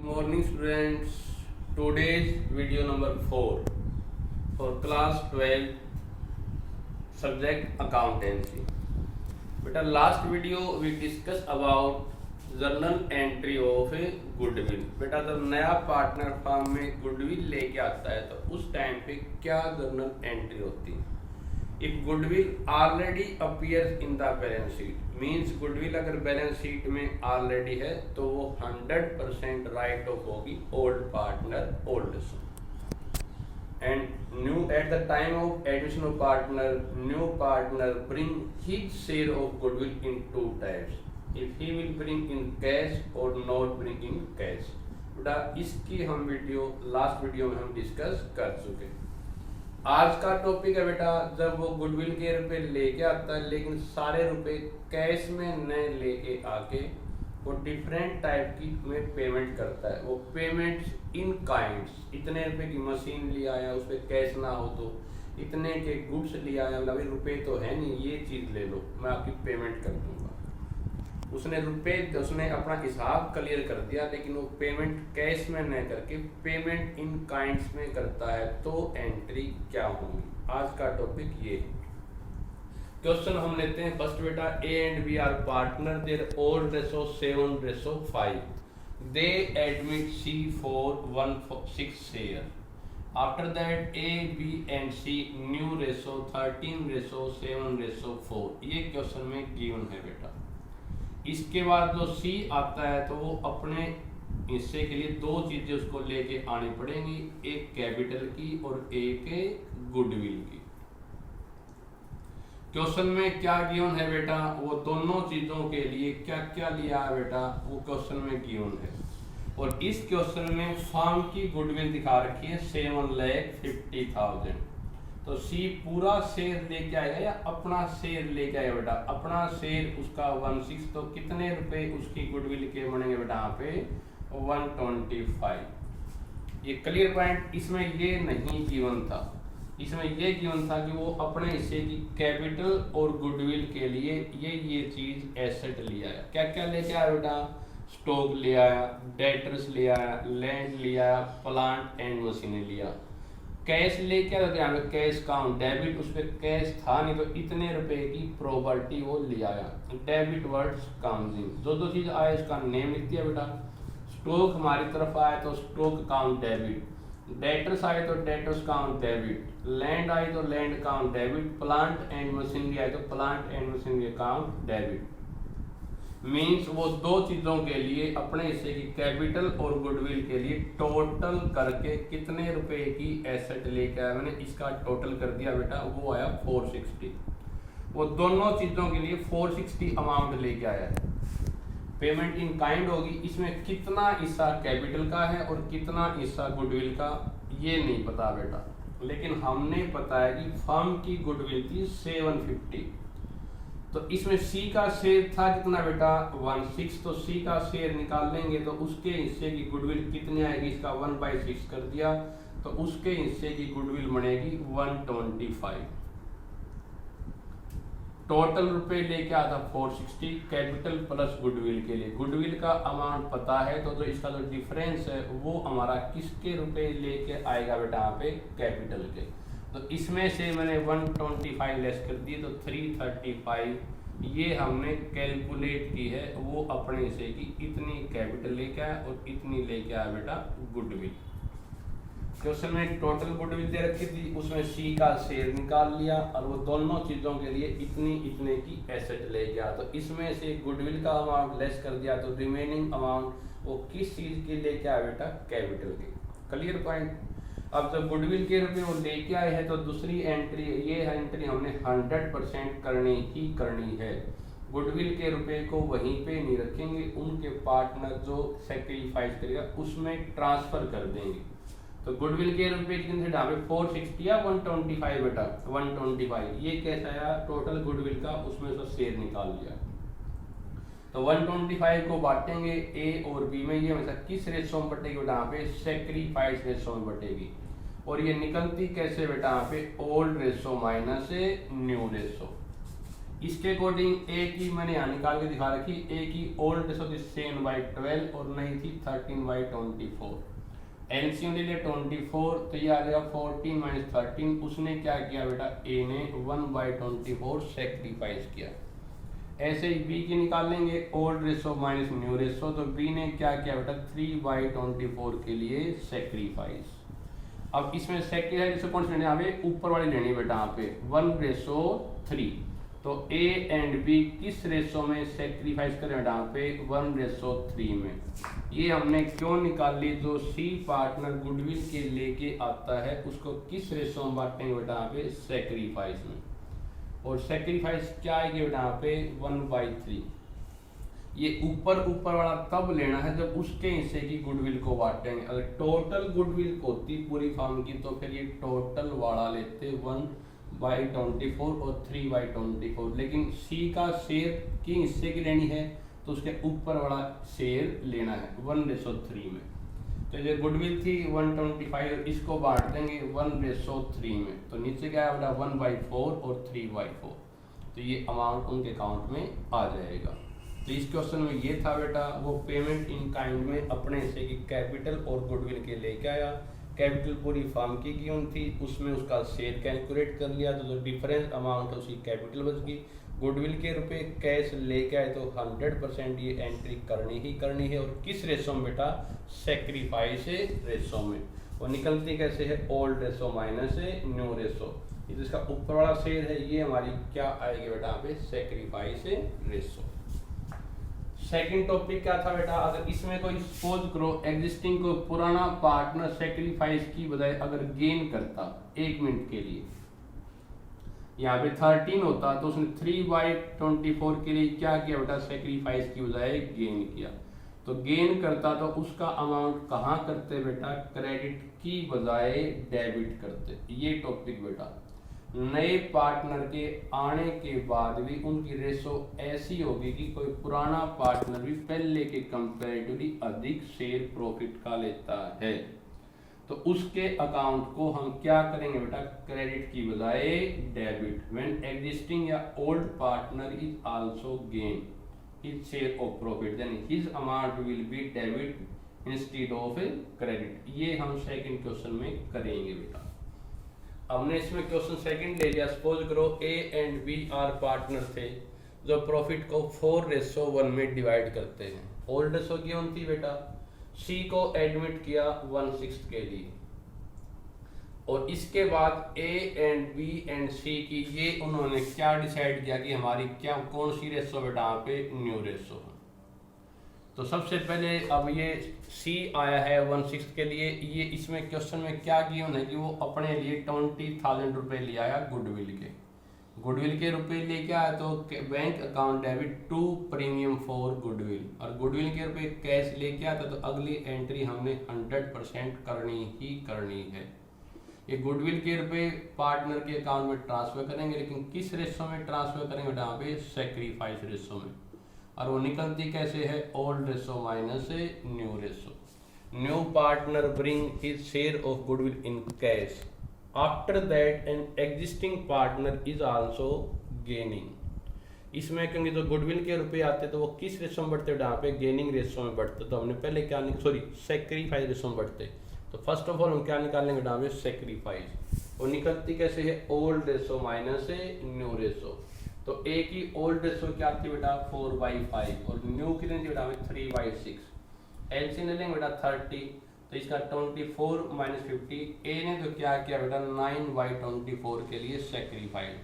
Morning students, today's video number 4 for class 12 subject accountancy. Beta, last video we discussed about journal entry of a goodwill. बेटा जब नया partner firm में goodwill लेके आता है तो उस टाइम पे क्या जर्नल एंट्री होती है. If goodwill already appears in the balance sheet, means goodwill अगर बैलेंस शीट में ऑलरेडी है तो वो 100% राइट ऑफ होगी old partner old son. And new at the time of admission of partner, new partner bring his share of goodwill in two types. If he will bring in cash और not bring in cash. बेटा इसकी हम video last video में हम discuss कर चुके. आज का टॉपिक है बेटा जब वो गुडविल के रुपए लेके आता है लेकिन सारे रुपए कैश में न लेके आके वो डिफरेंट टाइप की में पेमेंट करता है. वो पेमेंट इन काइंड्स, इतने रुपए की मशीन लिया आया उस पर कैश ना हो तो इतने के गुड्स लिया आया, मतलब रुपए तो है नहीं, ये चीज ले लो मैं आपकी पेमेंट कर दूंगा. उसने अपना हिसाब क्लियर कर दिया लेकिन वो पेमेंट कैश में न करके पेमेंट इन काइंड्स में करता है तो एंट्री क्या होगी. आज का टॉपिक ये है. क्वेश्चन हम लेते हैं फर्स्ट बेटा. A and B are partner, their old ratio 7:5. They admit C for 1/6 share. After that A B and C new ratio 13:7:4. ये क्वेश्चन में गिवन है बेटा. इसके बाद जो सी आता है तो वो अपने हिस्से के लिए दो चीजें उसको लेके आनी पड़ेंगी, एक कैपिटल की और एक गुडविल की. क्वेश्चन में क्या गिवन है बेटा, वो दोनों चीजों के लिए क्या क्या लिया है बेटा वो क्वेश्चन में गिवन है. और इस क्वेश्चन में फर्म की गुडविल दिखा रखी है 7,50,000. तो सी पूरा शेयर लेके आएगा या अपना शेयर लेके आएगा बेटा. अपना शेयर उसका 1/6, तो कितने रुपए उसकी गुडविल के बनेंगे बेटा यहाँ पे 125. ये क्लियर पॉइंट. इसमें ये नहीं गिवन था, इसमें ये गिवन था कि वो अपने हिस्से की कैपिटल और गुडविल के लिए ये चीज एसेट ले आया. क्या क्या लेके आया बेटा, स्टॉक ले आया, डेटर्स ले आया, लैंड ले आया, प्लांट एंड मशीनरी लिया. कैश लेके आया यहाँ पे कैश काउंट डेबिट, उस पर कैश था नहीं तो इतने रुपए की प्रॉपर्टी वो ले आया. डेबिट वर्ड्स काउंटिंग, जो दो चीज आए उसका नेम लिख दिया बेटा. स्टॉक हमारी तरफ आए तो स्टॉक काउंट डेबिट, डेटर्स आए तो डेटर्स काउंट डेबिट, लैंड आई तो land account debit, plant and machinery आए तो plant and machinery account debit. Means वो दो चीजों के लिए अपने हिस्से की कैपिटल और गुडविल के लिए टोटल करके कितने रुपए की एसेट लेके आया. मैंने इसका टोटल कर दिया बेटा, वो आया 460. वो दोनों चीजों के लिए 460 अमाउंट लेके आया है. पेमेंट इन काइंड होगी. इसमें कितना हिस्सा कैपिटल का है और कितना हिस्सा गुडविल का ये नहीं पता बेटा, लेकिन हमने पता है कि फर्म की गुडविल थी 750. तो इसमें सी का शेयर था कितना बेटा 1/6. तो सी का शेयर निकाल लेंगे तो उसके हिस्से की गुडविल कितनी आएगी, इसका 1/6 कर दिया तो उसके हिस्से की गुडविल बनेगी 125. टोटल रुपए लेके आता 460 कैपिटल प्लस गुडविल के लिए. गुडविल का अमाउंट पता है तो जो इसका जो डिफरेंस है वो हमारा किसके रुपए लेके आएगा बेटा यहाँ पे कैपिटल के. तो इसमें से मैंने 125 लेस कर दी तो 335 ये हमने कैलकुलेट की है. वो अपने से की इतनी कैपिटल लेके आया और इतनी लेके आया बेटा गुडविल. क्वेश्चन में टोटल गुडविल दे रखी थी, उसमें सी का शेयर निकाल लिया और वो दोनों चीजों के लिए इतने की एसेट ले गया. तो इसमें से गुडविल का अमाउंट लेस कर दिया तो रिमेनिंग अमाउंट वो किस चीज की लेके आया बेटा कैपिटल की. Clear point. अब जब गुडविल के रुपए वो लेके आए हैं तो दूसरी एंट्री, ये एंट्री हमने 100% करनी ही करनी है. गुडविल के रुपए को वहीं पे नहीं रखेंगे, उनके पार्टनर जो सेक्रीफाइस करेगा उसमें ट्रांसफर कर देंगे. तो गुडविल के रुपए कितने थे 460 या 125 बेटा 125. ये कैसा आया टोटल गुडविल का, उसमें से शेयर निकाल लिया. तो 125 को बांटेंगे ए और बी में. ये हमेशा किस रेशो में बटेगी बेटा यहाँ पे सेक्रीफाइस रेशो में बटेगी. और ये निकलती कैसे बेटा यहाँ पे old ratio minus new ratio. इसके अकॉर्डिंग ए की मैंने यहाँ निकाल के दिखा रखी, ए की ओल्ड रेशो थी 7/12 और नई थी 13/24। एलसीएम ले लिया 24, तो ये आ जाएगा 14 - 13। उसने क्या किया बेटा, ए ने 1/24 सेक्रीफाइस किया। ऐसे ही बी की निकाल लेंगे old ratio minus new ratio, तो बी ने क्या किया बेटा 3/24 के लिए सेक्रीफाइस। अब इसमें सेक्रीफाइस रेशो कौन सी लेनी है, यहाँ पे ऊपर वाली लेनी है बेटा, यहाँ पे 1/3। तो ए एंड बी किस रेशो में सेक्रीफाइस करें बेटा, यहाँ पे 1/3 में। ये हमने क्यों निकाल ली, जो सी पार्टनर गुडविल के लेके आता है उसको किस रेशो में बांटेंगे बेटा, यहाँ पे सेक्रीफाइस में। और सेक्रीफाइस क्या आएगी बेटा, यहाँ पे 1/3। ये ऊपर वाला तब लेना है जब उसके हिस्से की गुडविल को बांटेंगे। अगर टोटल गुडविल होती पूरी फर्म की तो फिर ये टोटल वाला लेते 1/24 और 3/24, लेकिन सी का शेयर की हिस्से की लेनी है तो उसके ऊपर वाला शेयर लेना है 1/3 में। तो ये गुडविल थी 125, इसको बांट देंगे 1/3 में, तो नीचे क्या है बेटा 1/4 और 3/4, तो ये अमाउंट उनके अकाउंट में आ जाएगा। तो इस क्वेश्चन में ये था बेटा, वो पेमेंट इन काइंड में अपने हिस्से की कैपिटल और गुडविल के लेके आया। कैपिटल पूरी फर्म की गिवन थी, उसमें उसका शेयर कैलकुलेट कर लिया, तो जो डिफरेंस अमाउंट है उसकी कैपिटल बच गई। गुडविल के रुपए कैश लेके आए तो 100% ये एंट्री करनी ही करनी है। और किस रेशो में बेटा, सेक्रीफाइस रेशो में। और निकलती कैसे है, old ratio minus new ratio. इसका ऊपर वाला शेयर है, ये हमारी क्या आएगी बेटा यहाँ पे, सेक्रीफाइस रेशो। सेकंड टॉपिक क्या था बेटा, अगर इसमें कोई सपोज करो एग्जिस्टिंग को पुराना पार्टनर सेक्रीफाइस की बजाय अगर गेन करता 1 मिनट के लिए, यहाँ पे 13 होता तो उसने 3/24 के लिए क्या किया बेटा, सेक्रीफाइस की बजाय गेन किया। तो गेन करता तो उसका अमाउंट कहाँ करते बेटा, क्रेडिट की बजाय डेबिट करते। ये टॉपिक बेटा, नए पार्टनर के आने के बाद भी उनकी रेशो ऐसी होगी कि कोई पुराना पार्टनर भी पहले के कंपैरेटिवली अधिक शेयर प्रॉफिट का लेता है, तो उसके अकाउंट को हम क्या करेंगे बेटा, क्रेडिट की बजाय डेबिट। व्हेन एग्जिस्टिंग या old partner is also gain his share of profit, then his amount will be debit instead of credit. ये हम सेकंड क्वेश्चन में करेंगे बेटा। हमने इसमें क्वेश्चन सेकंड ले लिया, सपोज करो A and B are partner थे जो प्रॉफिट को 4:1 में डिवाइड करते हैं। ओल्ड रेशो की कौन थी बेटा, सी को एडमिट किया 1/6 के लिए, और इसके बाद ए एंड बी एंड सी की ये उन्होंने क्या डिसाइड किया कि हमारी क्या कौन सी रेशो बेटा, यहाँ पे न्यू रेशो। तो सबसे पहले अब ये सी आया है 1/6 के लिए, ये इसमें क्वेश्चन में क्या किया उन्हें कि वो अपने लिए 20,000 रुपये ले आया गुडविल के रुपए लेके आया, तो bank account debit to premium for goodwill, और गुडविल के रुपए कैश लेके आता तो अगली एंट्री हमने 100% करनी ही करनी है। ये गुडविल के रुपए पार्टनर के अकाउंट में ट्रांसफर करेंगे, लेकिन किस रेशो में ट्रांसफर करेंगे बेटा, यहाँ पे सेक्रीफाइस रेशो में। और वो निकलती कैसे है, old ratio minus new ratio. New partner bring his share of goodwill in cash, after that an existing partner is also gaining. इसमें क्योंकि जो गुडविल के रुपए आते तो वो किस रेशो में बढ़ते, यहाँ पे गेनिंग रेशो में बढ़ते। तो हमने पहले क्या सेक्रीफाइस रेशो में बढ़ते। तो फर्स्ट ऑफ ऑल हम क्या निकालेंगे यहाँ पे, सेक्रीफाइस। वो निकलती कैसे है, old ratio minus new ratio. तो ए की ओल्ड रेशो क्या थी बेटा, 4/5, और न्यू की लेंगे बेटा 3/6। एलसीएम ले लेंगे बेटा 30, तो इसका 24 - 50। ए ने तो क्या किया बेटा 9/24 के लिए सेक्रीफाइस,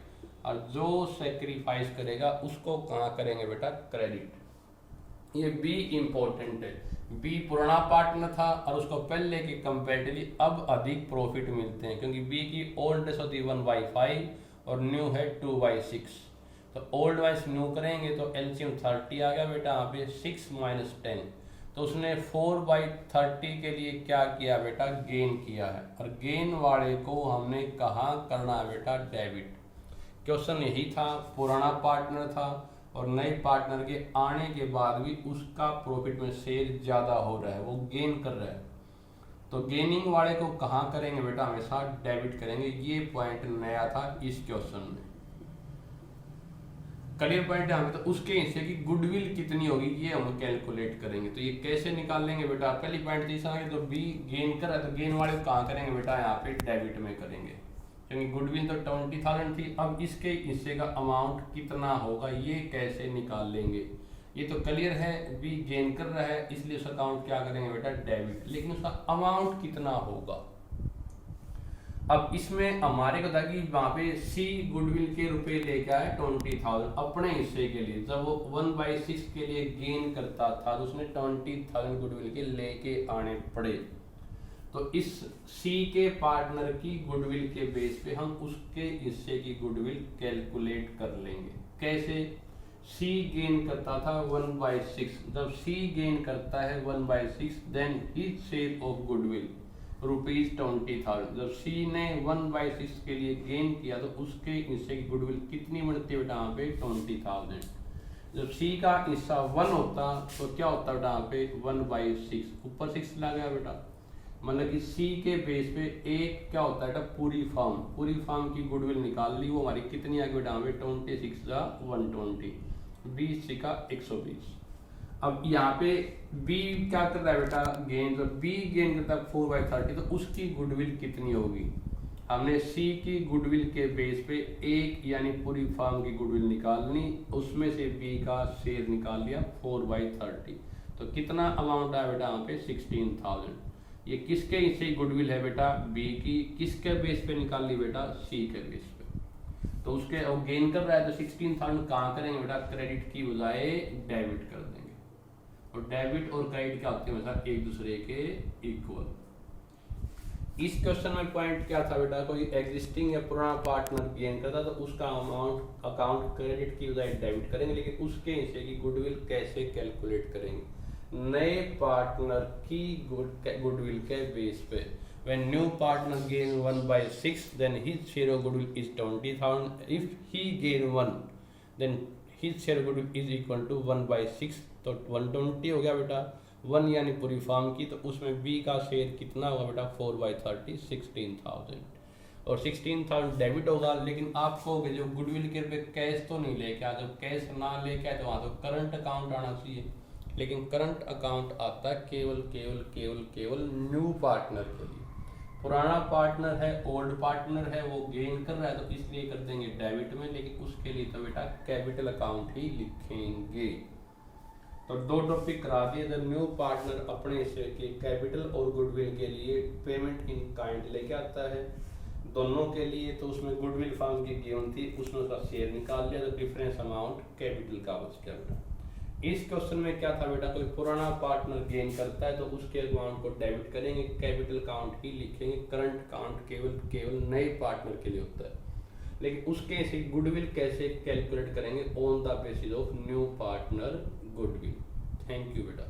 और जो सेक्रीफाइस करेगा उसको कहाँ करेंगे बेटा, क्रेडिट। ये बी इंपॉर्टेंट है, बी पुराना पार्टनर था और उसको पहले के कंपेरेटिवली अब अधिक प्रॉफिट मिलते हैं, क्योंकि बी की ओल्ड रेशो थी 1/5 और न्यू है 2/6। तो ओल्ड वाइज न्यू करेंगे तो एलसीएम 30 आ गया बेटा, यहाँ पे 6 - 10, तो उसने 4/30 के लिए क्या किया बेटा, गेन किया है, और गेन वाले को हमने कहाँ करना है बेटा, डेबिट। क्वेश्चन यही था, पुराना पार्टनर था और नए पार्टनर के आने के बाद भी उसका प्रॉफिट में शेयर ज़्यादा हो रहा है, वो गेन कर रहा है, तो गेनिंग वाले को कहाँ करेंगे बेटा, हमेशा डेबिट करेंगे। ये पॉइंट नया था इस क्वेश्चन में। क्लियर पॉइंट है हमें। तो उसके हिस्से की गुडविल कितनी होगी ये हम कैलकुलेट करेंगे। तो ये कैसे निकालेंगे बेटा, पहली पॉइंट तीसरा है तो बी गेन कर रहा है तो गेन वाले कहाँ करेंगे बेटा, यहाँ पे डेबिट में करेंगे, क्योंकि गुडविल तो 20,000 थी। अब इसके हिस्से का अमाउंट कितना होगा ये कैसे निकाल लेंगे, ये तो क्लियर है, बी गेन कर रहा है इसलिए उसका अकाउंट क्या करेंगे बेटा डेबिट, लेकिन उसका अमाउंट कितना होगा। अब इसमें हमारे को था कि वहां पे सी गुडविल के रुपए लेके आए 20,000 अपने हिस्से के लिए, जब वो 1/6 के लिए गेन करता था तो उसने 20,000 गुडविल के लेके आने पड़े। तो इस सी के पार्टनर की गुडविल के बेस पे हम उसके हिस्से की गुडविल कैलकुलेट कर लेंगे। कैसे, सी गेन करता था 1/6, जब सी गेन करता है 1/6 then his share of goodwill ₹20,000। जब सी ने 1/6 के लिए गेन किया तो उसके हिस्से की गुडविल कितनी बढ़ती है बेटा यहाँ पे 20,000। जब सी का हिस्सा 1 होता तो क्या होता बेटा यहाँ पे 1/6, ऊपर 6 ला गया बेटा, मतलब कि सी के बेस पे एक क्या होता है बेटा पूरी फर्म की गुडविल निकाल ली, वो हमारी कितनी आ गई बेटा यहाँ पे 26 जा 120, 20 सी का 120। अब यहाँ पे बी क्या कर रहा है बेटा गेन, तो बी गेन करता है 4/30 तो उसकी गुडविल कितनी होगी, हमने सी की गुडविल के बेस पे एक यानी पूरी फर्म की गुडविल निकालनी, उसमें से बी का शेयर निकाल लिया 4/30, तो कितना अमाउंट आया बेटा यहाँ पे 16,000। ये किसके हिस्से गुडविल है बेटा बी की, किसके बेस पे निकाल ली बेटा सी के बेस पे, तो उसके और गेन कर रहा है तो 16,000 कहाँ करेंगे बेटा क्रेडिट की बजाय डेबिट कर देंगे, और डेबिट और क्रेडिट क्या होते हैं हमेशा एक दूसरे के इक्वल। इस क्वेश्चन में पॉइंट क्या था बेटा, कोई एग्जिस्टिंग या पुराना पार्टनर गेन करता तो उसका अमाउंट अकाउंट क्रेडिट की बजाय डेबिट करेंगे, लेकिन उसके हिस्से की गुडविल कैसे कैलकुलेट करेंगे, नए पार्टनर की गुडविल के बेस पे। When new partner gain 1/6 then his share of goodwill is 20,000, if he gain 1 then his share of goodwill is equal to 1/6, तो 120 हो गया बेटा, 1 यानी पूरी फर्म की, तो उसमें बी का शेयर कितना होगा बेटा 4/30 16,000, और 16,000 डेबिट होगा, लेकिन आपको जो गुडविल के रुपए कैश तो नहीं लेके आए, जब कैश ना लेके आए तो वहाँ तो करंट अकाउंट आना चाहिए, लेकिन करंट अकाउंट आता है केवल न्यू पार्टनर के लिए। पुराना पार्टनर है ओल्ड पार्टनर है वो गेन कर रहा है तो इसलिए कर देंगे डेबिट में, लेकिन उसके लिए तो बेटा कैपिटल अकाउंट ही लिखेंगे। तो दो टॉपिक करा दिए, जब न्यू पार्टनर अपने हिस्से के कैपिटल और गुडविल के लिए पेमेंट इन काइंड लेके आता है दोनों के लिए, तो उसमें गुडविल फर्म की गेन थी उसमें उसका शेयर निकाल लिया तो डिफरेंस अमाउंट कैपिटल का बच गया बेटा। इस क्वेश्चन में क्या था बेटा, कोई पुराना पार्टनर गेन करता है तो उसके अमाउंट को डेबिट करेंगे, कैपिटल अकाउंट ही लिखेंगे, करंट अकाउंट केवल नए पार्टनर के लिए होता है, लेकिन उसके से गुडविल कैसे कैलकुलेट करेंगे on the basis of new partner goodwill. Thank you बेटा।